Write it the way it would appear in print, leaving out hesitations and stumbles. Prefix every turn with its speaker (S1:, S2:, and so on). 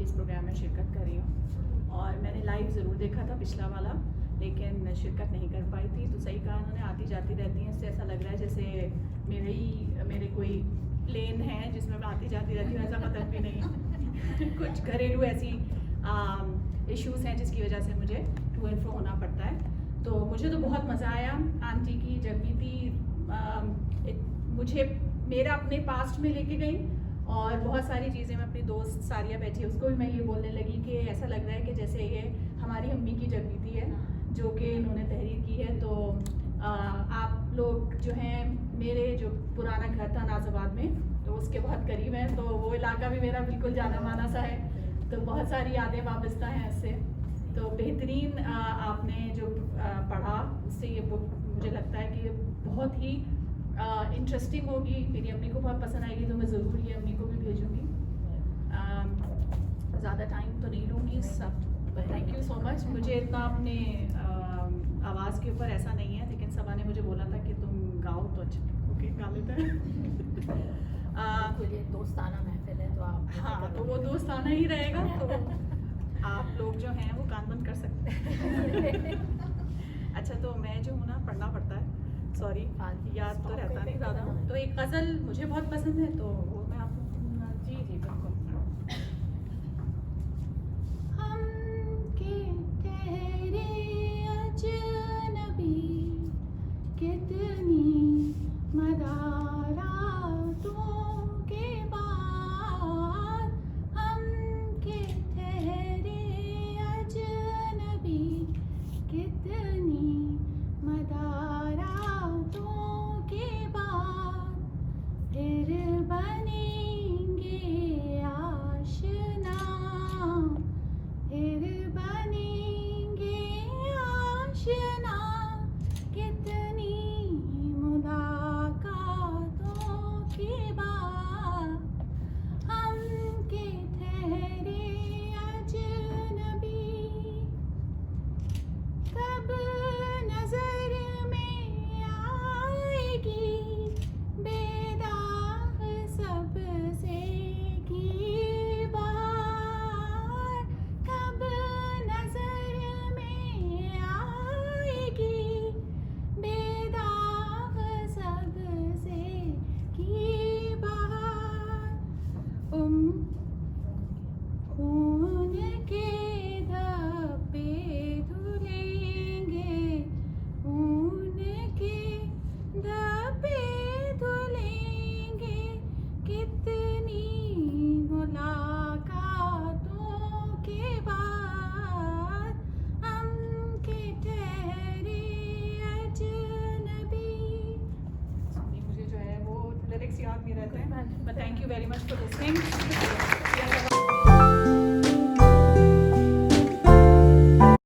S1: इस प्रोग्राम में शिरकत कर रही हूँ। और मैंने लाइव ज़रूर देखा था पिछला वाला, लेकिन शिरकत नहीं कर पाई थी। तो सही कहा उन्होंने, आती जाती रहती हैं, इससे ऐसा लग रहा है जैसे मेरे कोई प्लेन है जिसमें मैं आती जाती रहती हूँ, ऐसा मतलब भी नहीं। कुछ घरेलू ऐसी इश्यूज़ हैं जिसकी वजह से मुझे टू एंड फ्रो होना पड़ता है। तो मुझे तो बहुत मज़ा आया। आंटी की जगमीती मुझे मेरा अपने पास्ट में लेके गई, और बहुत सारी चीज़ें मैं अपनी दोस्त सारिया बैठी है उसको भी मैं ये बोलने लगी कि ऐसा लग रहा है कि जैसे ये हमारी अम्मी की जगमीती है जो कि इन्होंने तहरीर की है। तो आप लोग जो हैं, मेरे जो पुराना घर था नाज़ाबाद में, तो उसके बहुत करीब हैं, तो वो इलाका भी मेरा बिल्कुल जाना माना सा है। तो बहुत सारी यादें वाबस्ता हैं इससे। तो बेहतरीन आपने जो पढ़ा उससे ये बुक मुझे लगता है कि बहुत ही इंटरेस्टिंग होगी। मेरी अम्मी को बहुत पसंद आएगी, तो मैं ज़रूर ये अम्मी को भी भेजूँगी। ज़्यादा टाइम तो नहीं लूँगी सब। Thank you so much. मुझे इतना अपने आवाज़ के ऊपर ऐसा नहीं है, लेकिन सबा ने मुझे बोला था कि तुम गाओ तो अच्छा, ओके गा लेते हैं।
S2: ये दोस्ताना महफिल है, तो आप
S1: हाँ, तो वो दोस्ताना ही रहेगा। तो आप लोग जो हैं वो कान बंद कर सकते हैं। अच्छा, तो मैं जो हूँ ना, पढ़ना पड़ता है, सॉरी, याद तो रहता नहीं ज़्यादा। तो एक गज़ल मुझे बहुत पसंद है, तो वो मैं आपको जी बिल्कुल।
S3: हमके ठहरे अजनबी, कितनी मदारातों के बाद हमके ठहरे अजनबी, कितनी मदारातों के बाद फिर बनेंगे आशना, फिर बनेंगे आशना, कितनी मुलाकातों के बाद हमके ठहरे अजनबी। कब नजर में आएगी बेदाग सबसे की बार, कब नजर में आएगी बेदाग सबसे की बार। खून के धब्बे धुलेंगे, खून के धब्बे धुलेंगे, कितनी मुलाकातों के बाद हमके ठहरे अजनबी।
S1: मुझे जो है वो लिरिक्स याद नहीं रहते हैं, but thank you very much for listening.